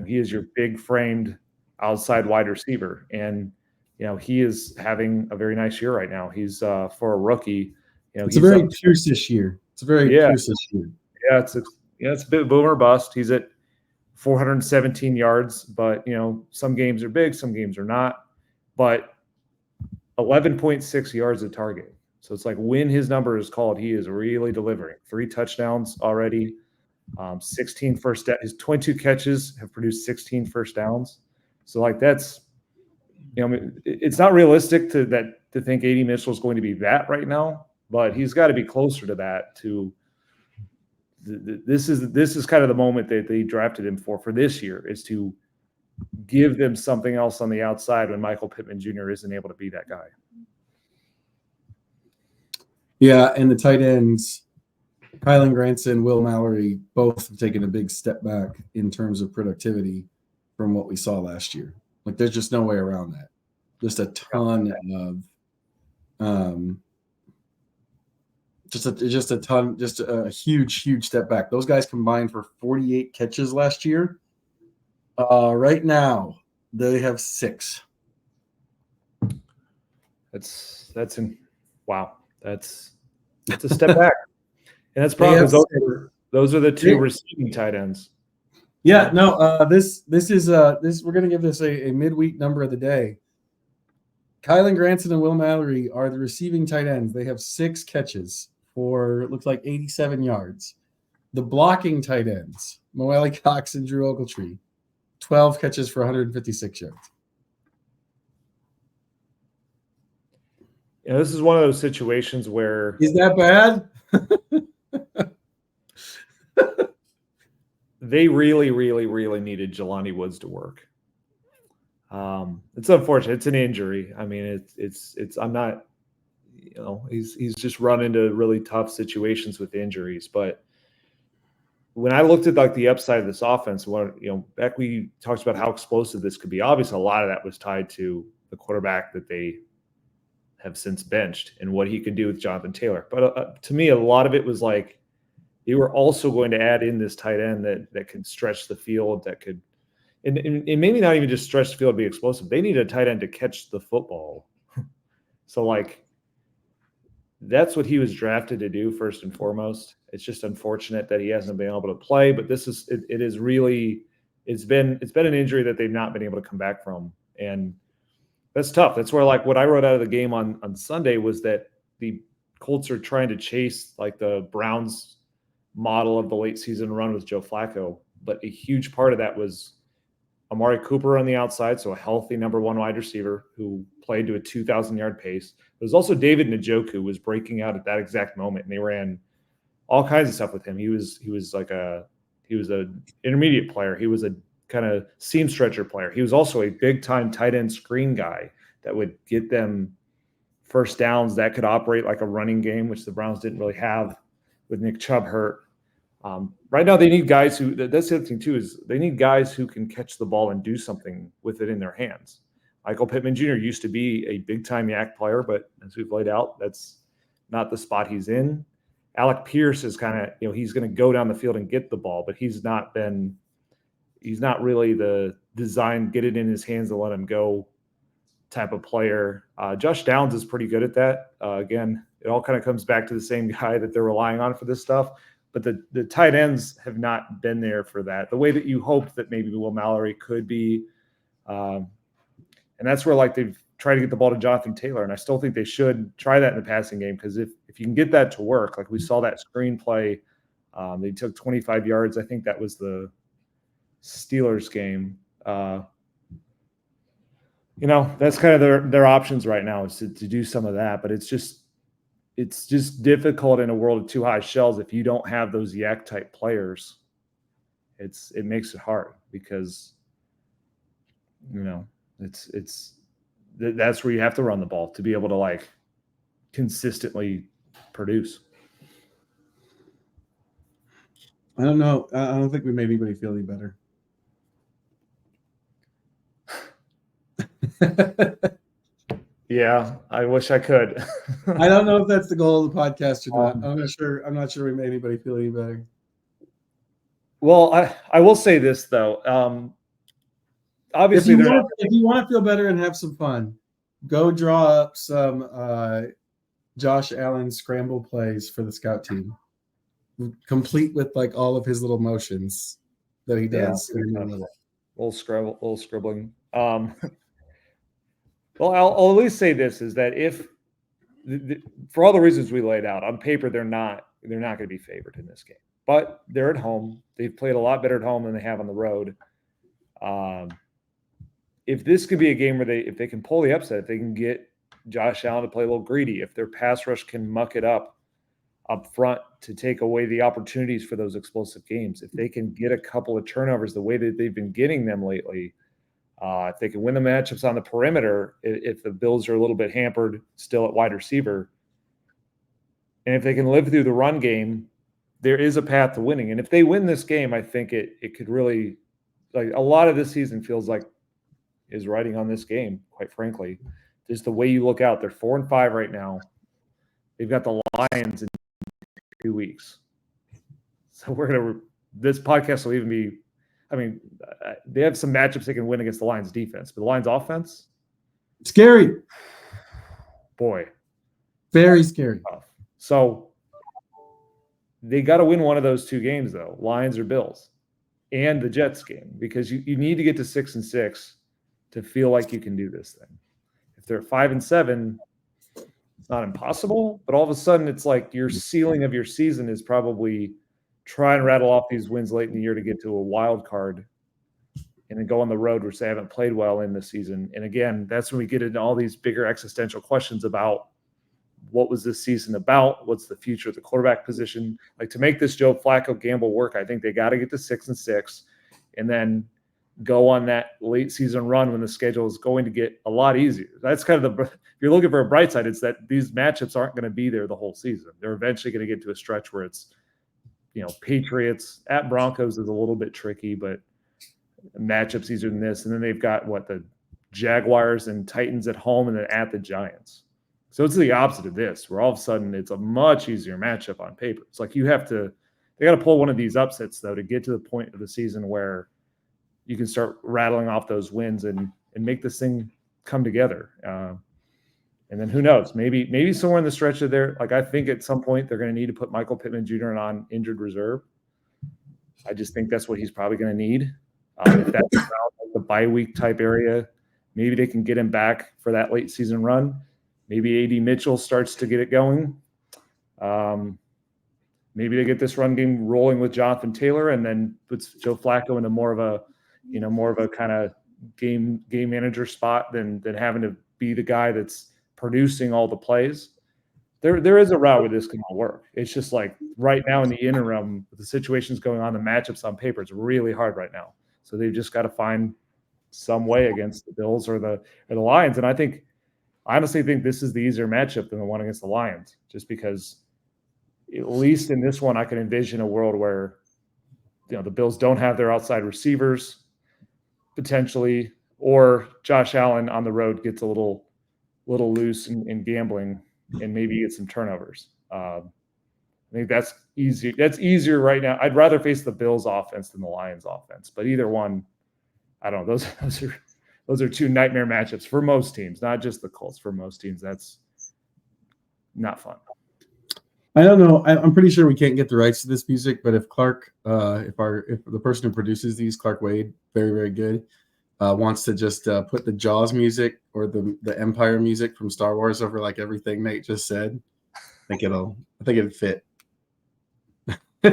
he is your big framed outside wide receiver, and he is having a very nice year right now. He's for a rookie. It's a very Pierce-ish year. It's a very Pierce-ish year. Yeah, it's a bit boomer bust. He's at 417 yards, but some games are big, some games are not. But 11.6 yards a target. So it's like when his number is called, he is really delivering. 3 touchdowns already, 16 first down. His 22 catches have produced 16 first downs. So like that's, it's not realistic to think A.D. Mitchell is going to be that right now, but he's got to be closer to that. This is kind of the moment that they drafted him for this year, is to give them something else on the outside when Michael Pittman Jr. isn't able to be that guy. Yeah, and the tight ends, Kylan Granson, Will Mallory, both have taken a big step back in terms of productivity from what we saw last year. Like, there's just no way around that. Just a ton of just a huge step back. Those guys combined for 48 catches last year. Right now, they have 6. Wow. That's a step back, and that's probably because those are the 2 receiving tight ends. Yeah, no. This we're gonna give this a midweek number of the day. Kylan Granson and Will Mallory are the receiving tight ends. They have 6 catches for, it looks like, 87 yards. The blocking tight ends, Moelle Cox and Drew Ogletree, 12 catches for 156 yards. This is one of those situations where... Is that bad? They really, really, really needed Jelani Woods to work. It's unfortunate. It's an injury. I mean, it's I'm not, he's just run into really tough situations with injuries. But when I looked at like the upside of this offense, back we talked about how explosive this could be. Obviously, a lot of that was tied to the quarterback that they have since benched and what he could do with Jonathan Taylor. But to me, a lot of it was like they were also going to add in this tight end that could stretch the field, that could, and maybe not even just stretch the field, be explosive. They need a tight end to catch the football. So like, that's what he was drafted to do first and foremost. It's just unfortunate that he hasn't been able to play, but it's been an injury that they've not been able to come back from. And that's tough. That's where, like, what I wrote out of the game on Sunday was that the Colts are trying to chase like the Browns model of the late season run with Joe Flacco. But a huge part of that was Amari Cooper on the outside, so a healthy number 1 wide receiver who played to a 2,000-yard pace. There was also David Njoku was breaking out at that exact moment, and they ran all kinds of stuff with him. He was an intermediate player. He was a kind of seam stretcher player. He was also a big-time tight end screen guy that would get them first downs that could operate like a running game, which the Browns didn't really have with Nick Chubb hurt. Right now, they need guys who – that's the other thing, too, is they need guys who can catch the ball and do something with it in their hands. Michael Pittman Jr. used to be a big-time yak player, but as we've laid out, that's not the spot he's in. Alec Pierce is kind of – he's going to go down the field and get the ball, but he's not really the design, get it in his hands and let him go type of player. Josh Downs is pretty good at that. Again, it all kind of comes back to the same guy that they're relying on for this stuff. But the tight ends have not been there for that. The way that you hoped that maybe Will Mallory could be. And that's where, like, they've tried to get the ball to Jonathan Taylor. And I still think they should try that in the passing game, because if you can get that to work, like we saw that screen play, they took 25 yards. I think that was the Steelers game. That's kind of their options right now, is to do some of that. But it's just difficult in a world of 2 high shells. If you don't have those yak type players, it makes it hard, because that's where you have to run the ball to be able to, like, consistently produce. I don't know. I don't think we made anybody feel any better. Yeah, I wish I could. I don't know if that's the goal of the podcast or not. I'm not sure we made anybody feel any better. Well, I will say this though. Obviously, if you want to feel better and have some fun, go draw up some Josh Allen scramble plays for the scout team, complete with like all of his little motions that he does. Little scribbling. Well, I'll at least say this is that if for all the reasons we laid out on paper, they're not going to be favored in this game, but they're at home. They've played a lot better at home than they have on the road. If this could be a game where if they can pull the upset, if they can get Josh Allen to play a little greedy, if their pass rush can muck it up front to take away the opportunities for those explosive games, if they can get a couple of turnovers the way that they've been getting them lately, if they can win the matchups on the perimeter, if the Bills are a little bit hampered still at wide receiver, and if they can live through the run game, there is a path to winning. And if they win this game, I think it could really, like, a lot of this season feels like is riding on this game, quite frankly. Just the way you look out, they're 4-5 right now. They've got the Lions in 2 weeks. So this podcast will even be, they have some matchups they can win against the Lions defense, but the Lions offense, scary. Boy. Very scary. So they got to win one of those two games though, Lions or Bills, and the Jets game, because you need to get to 6-6 to feel like you can do this thing. If they're 5-7, it's not impossible, but all of a sudden it's like your ceiling of your season is probably try and rattle off these wins late in the year to get to a wild card and then go on the road, which they haven't played well in the season. And again, that's when we get into all these bigger existential questions about what was this season about? What's the future of the quarterback position? Like, to make this Joe Flacco gamble work, I think they got to get to 6-6 and then go on that late season run when the schedule is going to get a lot easier. That's kind of if you're looking for a bright side, it's that these matchups aren't going to be there the whole season. They're eventually going to get to a stretch where it's, Patriots at Broncos is a little bit tricky, but matchups easier than this. And then they've got the Jaguars and Titans at home and then at the Giants. So it's the opposite of this, where all of a sudden it's a much easier matchup on paper. It's like they got to pull one of these upsets though to get to the point of the season where you can start rattling off those wins and make this thing come together. And then who knows, maybe somewhere in the stretch of there, I think at some point they're going to need to put Michael Pittman Jr. on injured reserve. I just think that's what he's probably going to need. If that's around the bye week type area, maybe they can get him back for that late season run. Maybe A.D. Mitchell starts to get it going. Maybe they get this run game rolling with Jonathan Taylor and then puts Joe Flacco into more of a kind of game manager spot than having to be the guy that's producing all the plays. There is a route where this can all work. It's just like right now in the interim, with the situations going on, the matchups on paper, it's really hard right now. So they've just got to find some way against the Bills or the Lions. And I honestly think this is the easier matchup than the one against the Lions, just because at least in this one, I can envision a world where, the Bills don't have their outside receivers potentially, or Josh Allen on the road gets a little loose in gambling and maybe get some turnovers. I think that's easy. That's easier right now. I'd rather face the Bills offense than the Lions offense, but either one, I don't know. Those are two nightmare matchups for most teams, not just the Colts. For most teams, that's not fun. I don't know. I'm pretty sure we can't get the rights to this music, but if Clark, if the person who produces these, Clark Wade, very, very good, wants to just put the Jaws music or the Empire music from Star Wars over everything Nate just said, I think it'd fit. I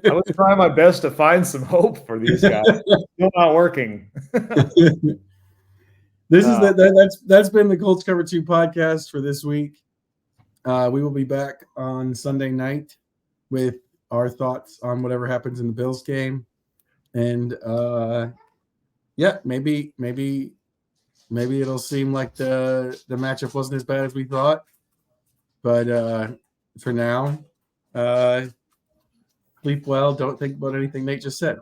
was trying my best to find some hope for these guys. Still not working. That's been the Colts Cover-2 podcast for this week. We will be back on Sunday night with our thoughts on whatever happens in the Bills game, and maybe it'll seem like the matchup wasn't as bad as we thought, but for now, sleep well. Don't think about anything Nate just said.